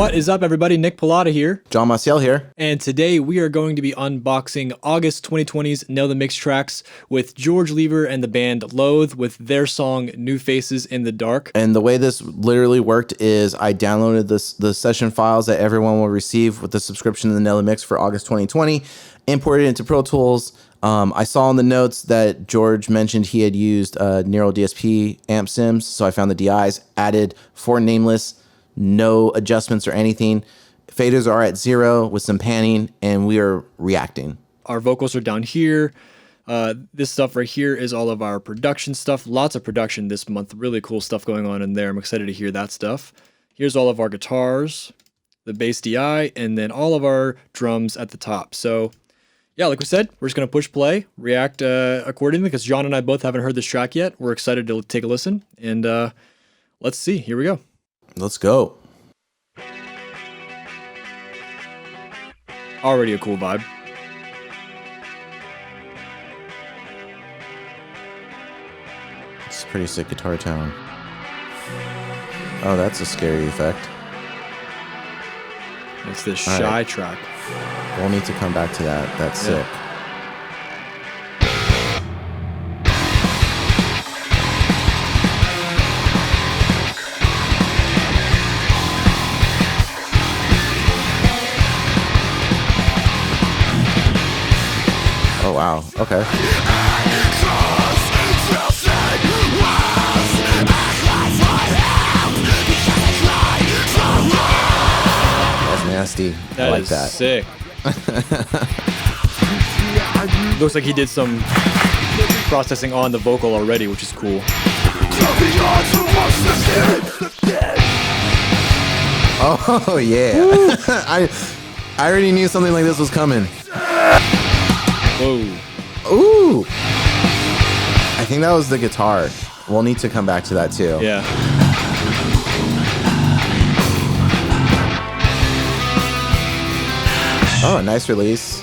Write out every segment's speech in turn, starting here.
What is up, everybody? Nick Pilata here. John Maciel here. And today we are going to be unboxing August 2020's Nail the Mix tracks with George Lever and the band Loathe with their song New Faces in the Dark. And the way this literally worked is I downloaded the session files that everyone will receive with the subscription to the Nail the Mix for August 2020, imported it into Pro Tools. I saw in the notes that George mentioned he had used Neural DSP amp sims, so I found the DIs, added 4 nameless, no adjustments or anything. Faders are at 0 with some panning, and we are reacting. Our vocals are down here. This stuff right here is all of our production stuff. Lots of production this month. Really cool stuff going on in there. I'm excited to hear that stuff. Here's all of our guitars, the bass DI, and then all of our drums at the top. So yeah, like we said, we're just going to push play, react accordingly, because John and I both haven't heard this track yet. We're excited to take a listen, and let's see. Here we go. Let's go. Already a cool vibe. It's a pretty sick guitar tone. Oh, that's a scary effect. It's this Shy track. We'll need to come back to that. That's sick. Oh, wow. Okay. That's nasty. I like that. Sick. Looks like he did some processing on the vocal already, which is cool. Oh, yeah. I already knew something like this was coming. Whoa. Ooh. I think that was the guitar. We'll need to come back to that too. Yeah. Oh, a nice release.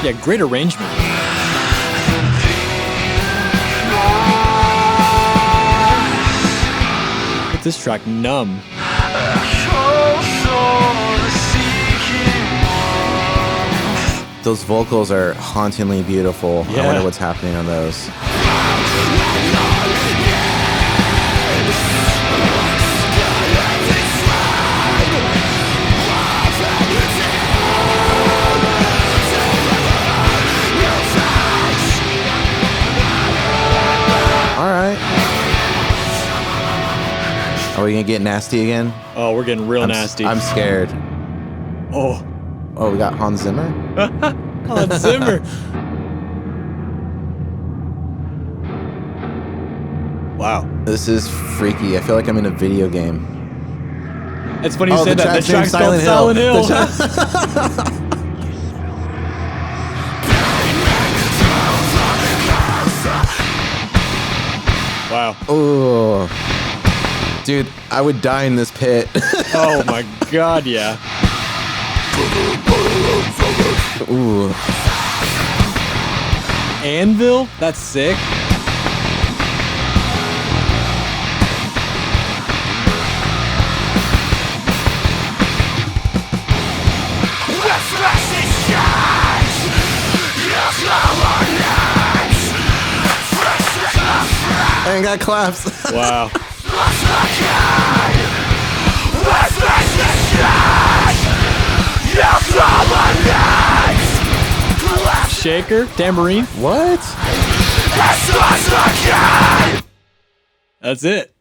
Yeah, great arrangement. Get this track numb. Those vocals are hauntingly beautiful. Yeah. I wonder what's happening on those. All right. Are we gonna get nasty again? Oh, we're getting real nasty. I'm scared. Oh. Oh, we got Hans Zimmer? Hans Zimmer. Wow. This is freaky. I feel like I'm in a video game. It's funny you said that. The track's called Silent Hill. Wow. Oh. Dude, I would die in this pit. Oh my god, yeah. Ooh. Anvil? That's sick. I ain't got claps. Wow. Shaker? Tambourine? What? That's it.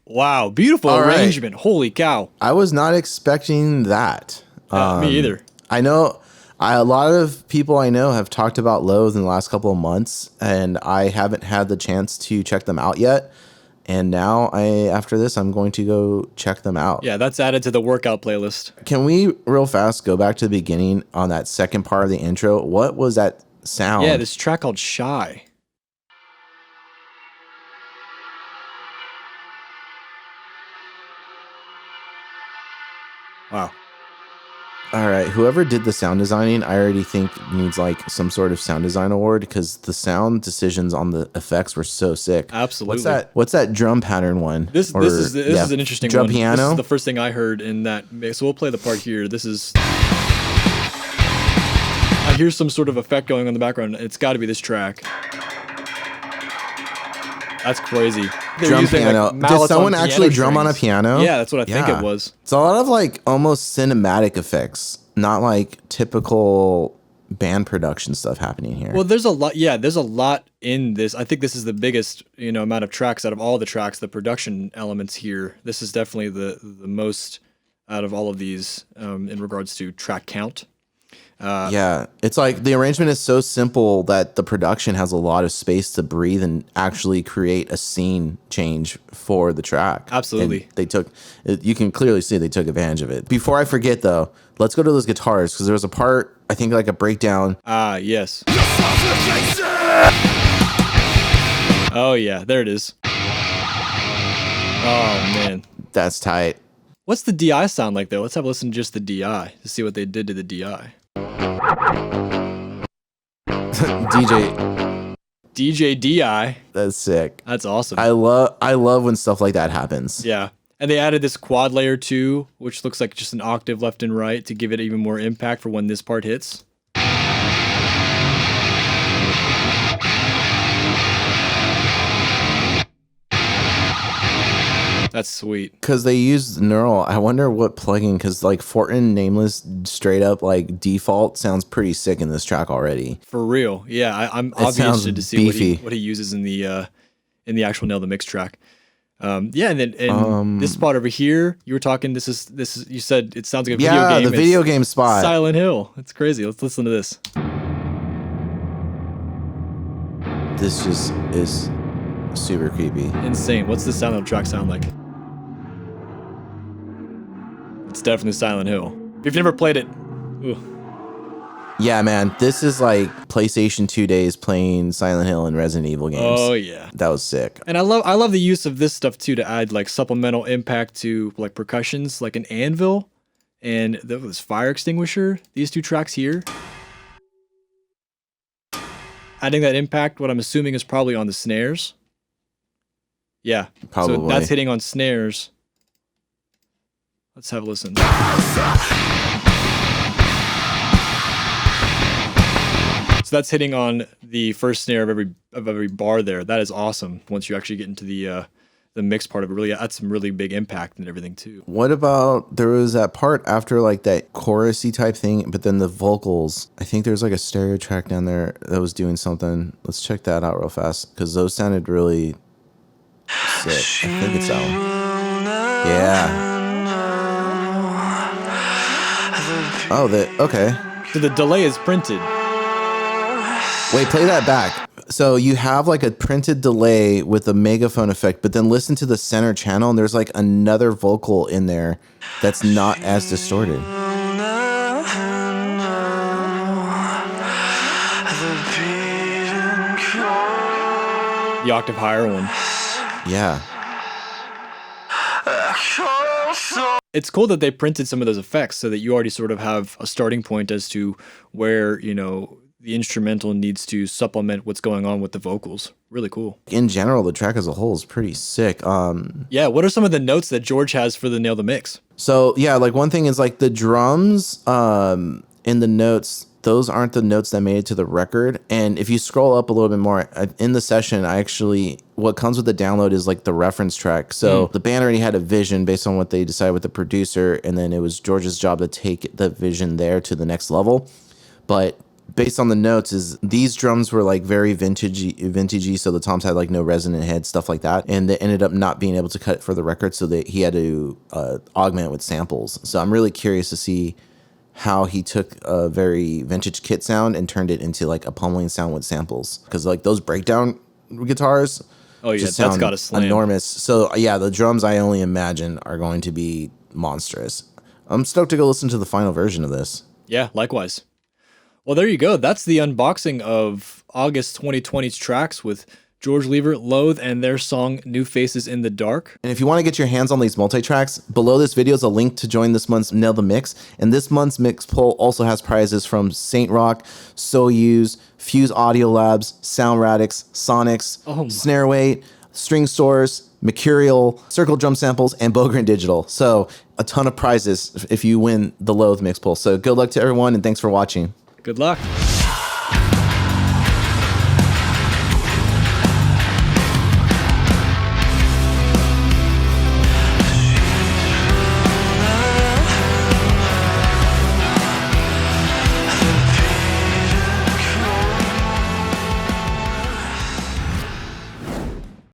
Wow. Beautiful arrangement. Holy cow. I was not expecting that. Me either. I know a lot of people I know have talked about Loathe in the last couple of months, and I haven't had the chance to check them out yet. And now after this, I'm going to go check them out. Yeah, that's added to the workout playlist. Can we real fast go back to the beginning on that second part of the intro? What was that sound? Yeah, this track called Shy. Wow. All right, whoever did the sound designing, I already think needs like some sort of sound design award because the sound decisions on the effects were so sick. Absolutely. What's that drum pattern one? This is an interesting drum one. piano. This is the first thing I heard in that mix. So we'll play the part here. This is. I hear some sort of effect going on in the background. It's got to be this track. That's crazy. Drum piano. Did someone actually drum on a piano? Yeah, that's what I think it was. It's a lot of like almost cinematic effects, not like typical band production stuff happening here. Well, there's a lot. Yeah, there's a lot in this. I think this is the biggest, amount of tracks out of all the tracks. The production elements here. This is definitely the most out of all of these in regards to track count. Yeah, it's like the arrangement is so simple that the production has a lot of space to breathe and actually create a scene change for the track. Absolutely. And you can clearly see they took advantage of it. Before I forget though, let's go to those guitars because there was a part, I think like a breakdown. Yes. Oh yeah, there it is. Oh man. That's tight. What's the DI sound like though? Let's have a listen to just the DI to see what they did to the DI. DJ DI. That's sick. That's awesome. I love when stuff like that happens. Yeah. And they added this quad layer too, which looks like just an octave left and right to give it even more impact for when this part hits. That's sweet. Because they used neural. I wonder what plugin, because like Fortin Nameless straight up like default sounds pretty sick in this track already. For real. Yeah, I'll be interested to see what he uses in the actual Nail the Mix track. Yeah, and then this spot over here, you were talking. This is you said it sounds like a video game. Yeah, the video game spot. Silent Hill. It's crazy. Let's listen to this. This just is super creepy. Insane. What's the sound of the track sound like? It's definitely Silent Hill. If you've never played it, ooh. Yeah, man, this is like PlayStation 2 days playing Silent Hill and Resident Evil games. Oh yeah, that was sick. And I love the use of this stuff too to add like supplemental impact to like percussions, like an anvil and this fire extinguisher. These two tracks here, adding that impact. What I'm assuming is probably on the snares. Yeah, probably. So that's hitting on snares. Let's have a listen. So that's hitting on the first snare of every bar there. That is awesome. Once you actually get into the mix part of it, really adds some really big impact and everything too. What about there was that part after like that chorusy type thing, but then the vocals. I think there's like a stereo track down there that was doing something. Let's check that out real fast because those sounded really sick. I think it's that one. Yeah. Oh, okay. So the delay is printed. Wait, play that back. So you have like a printed delay with a megaphone effect, but then listen to the center channel and there's like another vocal in there that's not as distorted. The octave higher one. Yeah. It's cool that they printed some of those effects so that you already sort of have a starting point as to where, the instrumental needs to supplement what's going on with the vocals. Really cool. In general, the track as a whole is pretty sick. Yeah, what are some of the notes that George has for the Nail the Mix? So, yeah, like one thing is like the drums in the notes, those aren't the notes that made it to the record. And if you scroll up a little bit more, in the session, what comes with the download is like the reference track. So the band already had a vision based on what they decided with the producer, and then it was George's job to take the vision there to the next level. But based on the notes is these drums were like very vintagey, so the toms had like no resonant head, stuff like that, and they ended up not being able to cut it for the record, so that he had to augment with samples. So I'm really curious to see how he took a very vintage kit sound and turned it into like a pummeling sound with samples, because like those breakdown guitars, oh yeah, just that's got a slam. Enormous. So yeah, the drums I only imagine are going to be monstrous. I'm stoked to go listen to the final version of this. Yeah, likewise. Well, there you go. That's the unboxing of August 2020's tracks with George Lever, Loathe, and their song New Faces in the Dark. And if you want to get your hands on these multi-tracks, below this video is a link to join this month's Nail the Mix. And this month's mix poll also has prizes from Saint Rock, Soyuz, Fuse Audio Labs, Sound Radix, Sonics, Snare Weight, String Source, Mercurial, Circle Drum Samples, and Bogren Digital. So a ton of prizes if you win the Loathe mix poll. So good luck to everyone, and thanks for watching. Good luck.